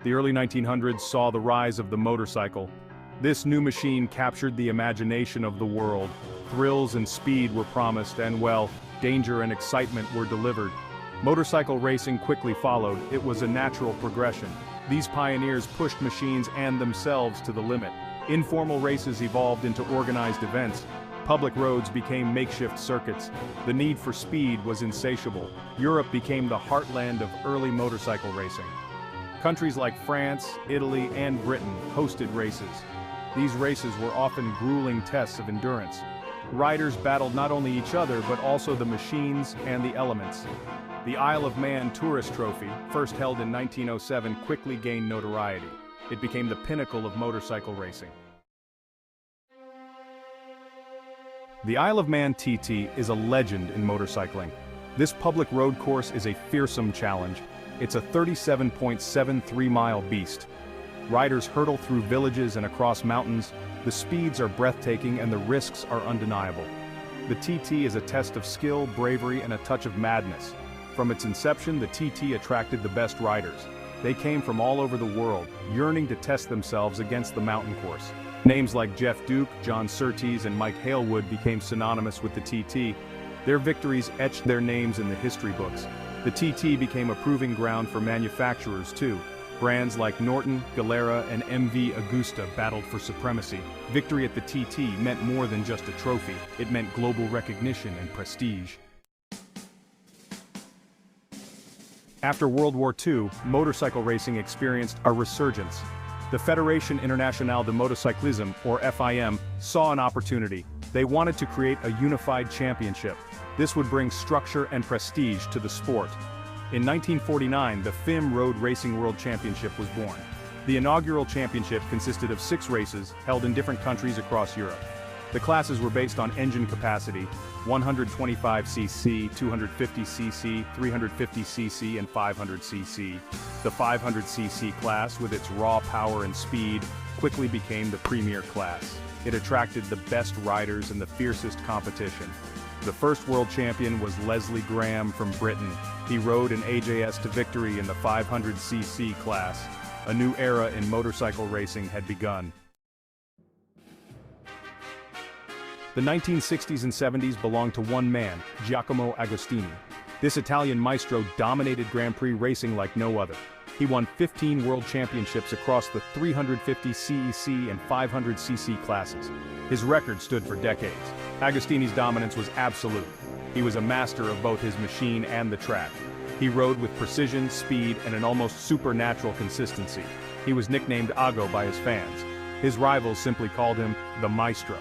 The early 1900s saw the rise of the motorcycle. This new machine captured the imagination of the world. Thrills and speed were promised and, well, danger and excitement were delivered. Motorcycle racing quickly followed. It was a natural progression. These pioneers pushed machines and themselves to the limit. Informal races evolved into organized events. Public roads became makeshift circuits. The need for speed was insatiable. Europe became the heartland of early motorcycle racing. Countries like France, Italy, and Britain hosted races. These races were often grueling tests of endurance. Riders battled not only each other but also the machines and the elements. The Isle of Man Tourist Trophy, first held in 1907, quickly gained notoriety. It became the pinnacle of motorcycle racing. The Isle of Man TT is a legend in motorcycling. This public road course is a fearsome challenge. It's a 37.73-mile beast. Riders hurtle through villages and across mountains. The speeds are breathtaking and the risks are undeniable. The TT is a test of skill, bravery, and a touch of madness. From its inception, the TT attracted the best riders. They came from all over the world, yearning to test themselves against the mountain course. Names like Jeff Duke, John Surtees, and Mike Halewood became synonymous with the TT. Their victories etched their names in the history books. The TT became a proving ground for manufacturers too. Brands like Norton, Galera, and MV Agusta battled for supremacy. Victory at the TT meant more than just a trophy. It meant global recognition and prestige. After World War II, motorcycle racing experienced a resurgence. The Fédération Internationale de Motocyclisme, or FIM, saw an opportunity. They wanted to create a unified championship. This would bring structure and prestige to the sport. In 1949, the FIM Road Racing World Championship was born. The inaugural championship consisted of 6 races, held in different countries across Europe. The classes were based on engine capacity: 125cc, 250cc, 350cc, and 500cc. The 500cc class, with its raw power and speed, quickly became the premier class. It attracted the best riders and the fiercest competition. The first world champion was Leslie Graham from Britain. He rode an AJS to victory in the 500cc class. A new era in motorcycle racing had begun. The 1960s and 70s belonged to one man, Giacomo Agostini. This Italian maestro dominated Grand Prix racing like no other. He won 15 world championships across the 350 CEC and 500cc classes. His record stood for decades. Agostini's dominance was absolute. He was a master of both his machine and the track. He rode with precision, speed, and an almost supernatural consistency. He was nicknamed Ago by his fans. His rivals simply called him the Maestro.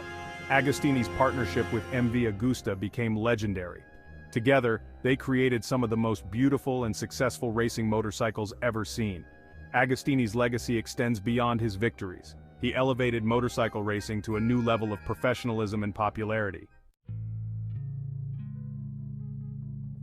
Agostini's partnership with MV Agusta became legendary. Together, they created some of the most beautiful and successful racing motorcycles ever seen. Agostini's legacy extends beyond his victories. He elevated motorcycle racing to a new level of professionalism and popularity.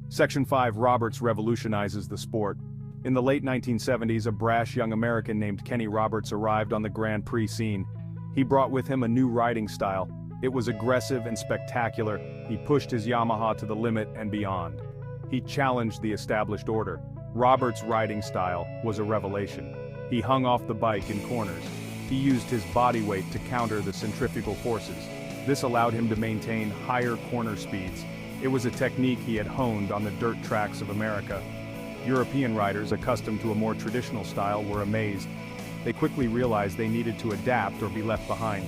Section 5 Roberts revolutionizes the sport. In the late 1970s, a brash young American named Kenny Roberts arrived on the Grand Prix scene. He brought with him a new riding style. It was aggressive and spectacular. He pushed his Yamaha to the limit and beyond. He challenged the established order. Roberts' riding style was a revelation. He hung off the bike in corners. He used his body weight to counter the centrifugal forces. This allowed him to maintain higher corner speeds. It was a technique he had honed on the dirt tracks of America. European riders accustomed to a more traditional style were amazed. They quickly realized they needed to adapt or be left behind.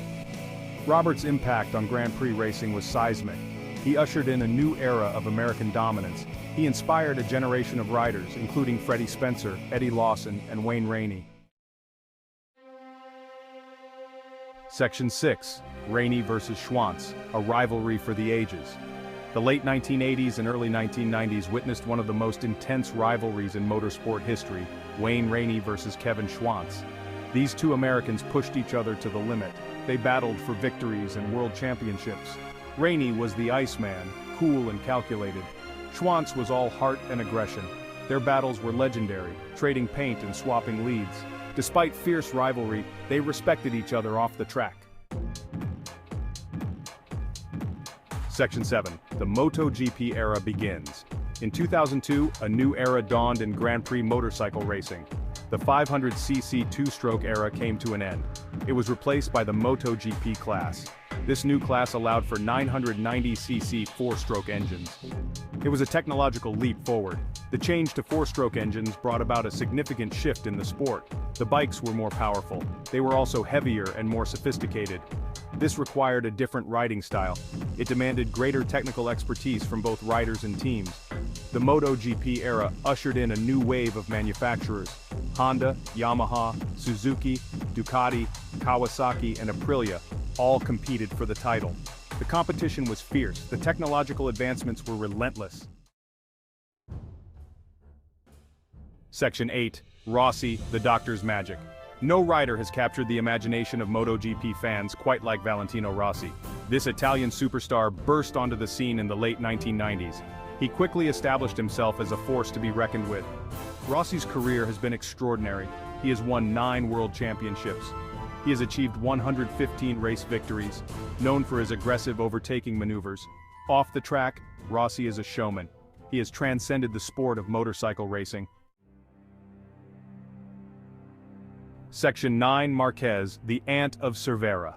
Roberts' impact on Grand Prix racing was seismic. He ushered in a new era of American dominance. He inspired a generation of riders, including Freddie Spencer, Eddie Lawson, and Wayne Rainey. Section 6. Rainey versus Schwantz, a rivalry for the ages. The late 1980s and early 1990s witnessed one of the most intense rivalries in motorsport history: Wayne Rainey versus Kevin Schwantz. These two Americans pushed each other to the limit. They battled for victories and world championships. Rainey was the Iceman, cool and calculated. Schwantz was all heart and aggression. Their battles were legendary, trading paint and swapping leads. Despite fierce rivalry, they respected each other off the track. Section 7. The MotoGP era begins. In 2002, a new era dawned in Grand Prix motorcycle racing. the 500cc two-stroke era came to an end. It was replaced by the MotoGP class. This new class allowed for 990cc four-stroke engines. It was a technological leap forward. The change to four-stroke engines brought about a significant shift in the sport. The bikes were more powerful. They were also heavier and more sophisticated. This required a different riding style. It demanded greater technical expertise from both riders and teams. The MotoGP era ushered in a new wave of manufacturers. Honda, Yamaha, Suzuki, Ducati, Kawasaki, and Aprilia all competed for the title. The competition was fierce. The technological advancements were relentless. Section 8. Rossi, the Doctor's Magic. No rider has captured the imagination of MotoGP fans quite like Valentino Rossi. This Italian superstar burst onto the scene in the late 1990s. He quickly established himself as a force to be reckoned with. Rossi's career has been extraordinary. He has won 9 world championships. He has achieved 115 race victories, known for his aggressive overtaking maneuvers. Off the track, Rossi is a showman. He has transcended the sport of motorcycle racing. Section 9. Marquez, the Ant of Cervera.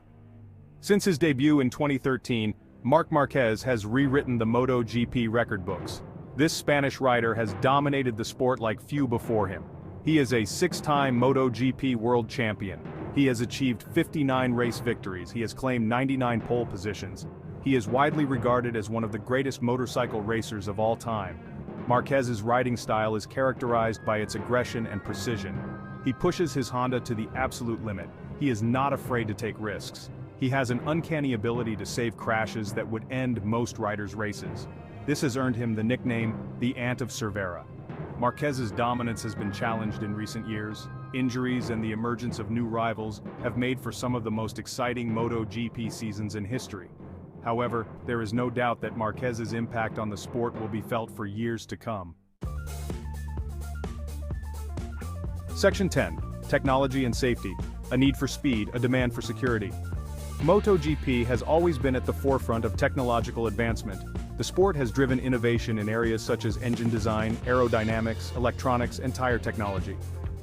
Since his debut in 2013, Marc Marquez has rewritten the MotoGP record books. This Spanish rider has dominated the sport like few before him. He is a 6-time MotoGP world champion. He has achieved 59 race victories. He has claimed 99 pole positions. He is widely regarded as one of the greatest motorcycle racers of all time. Marquez's riding style is characterized by its aggression and precision. He pushes his Honda to the absolute limit. He is not afraid to take risks. He has an uncanny ability to save crashes that would end most riders' races. This has earned him the nickname, the Ant of Cervera. Marquez's dominance has been challenged in recent years. Injuries and the emergence of new rivals have made for some of the most exciting MotoGP seasons in history. However, there is no doubt that Marquez's impact on the sport will be felt for years to come. Section 10. Technology and Safety. A need for speed, a demand for security. MotoGP has always been at the forefront of technological advancement. The sport has driven innovation in areas such as engine design, aerodynamics, electronics, and tire technology.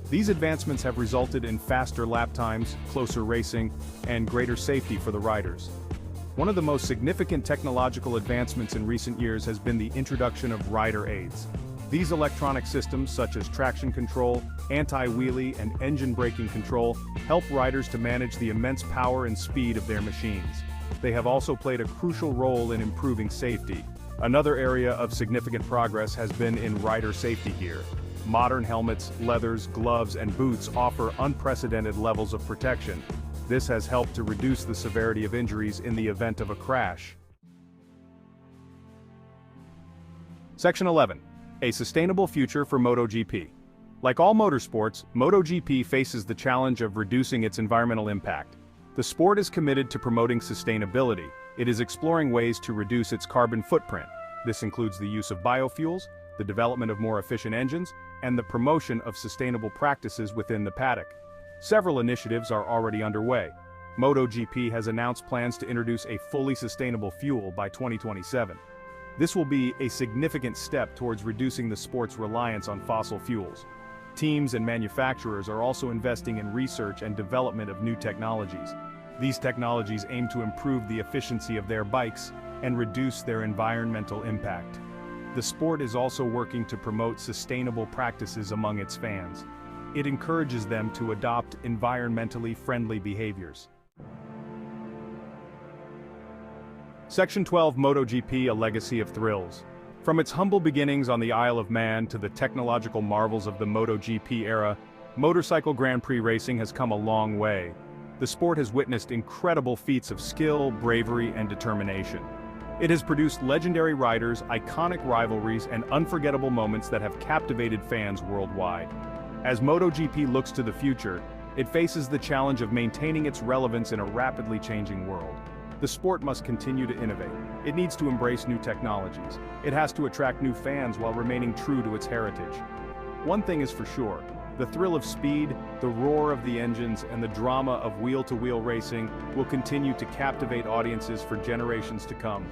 These advancements have resulted in faster lap times, closer racing, and greater safety for the riders. One of the most significant technological advancements in recent years has been the introduction of rider aids. These electronic systems, such as traction control, anti-wheelie, and engine braking control, help riders to manage the immense power and speed of their machines. They have also played a crucial role in improving safety. Another area of significant progress has been in rider safety gear. Modern helmets, leathers, gloves, and boots offer unprecedented levels of protection. This has helped to reduce the severity of injuries in the event of a crash. Section 11. A sustainable future for MotoGP. Like all motorsports, MotoGP faces the challenge of reducing its environmental impact. The sport is committed to promoting sustainability. It is exploring ways to reduce its carbon footprint. This includes the use of biofuels, the development of more efficient engines, and the promotion of sustainable practices within the paddock. Several initiatives are already underway. MotoGP has announced plans to introduce a fully sustainable fuel by 2027. This will be a significant step towards reducing the sport's reliance on fossil fuels. Teams and manufacturers are also investing in research and development of new technologies. These technologies aim to improve the efficiency of their bikes and reduce their environmental impact. The sport is also working to promote sustainable practices among its fans. It encourages them to adopt environmentally friendly behaviors. Section 12. MotoGP, a legacy of thrills. From its humble beginnings on the Isle of Man to the technological marvels of the MotoGP era, motorcycle Grand Prix racing has come a long way. The sport has witnessed incredible feats of skill, bravery, and determination. It has produced legendary riders, iconic rivalries, and unforgettable moments that have captivated fans worldwide. As MotoGP looks to the future, it faces the challenge of maintaining its relevance in a rapidly changing world. The sport must continue to innovate. It needs to embrace new technologies. It has to attract new fans while remaining true to its heritage. One thing is for sure, the thrill of speed, the roar of the engines, and the drama of wheel-to-wheel racing will continue to captivate audiences for generations to come.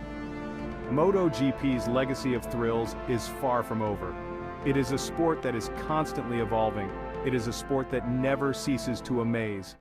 MotoGP's legacy of thrills is far from over. It is a sport that is constantly evolving. It is a sport that never ceases to amaze.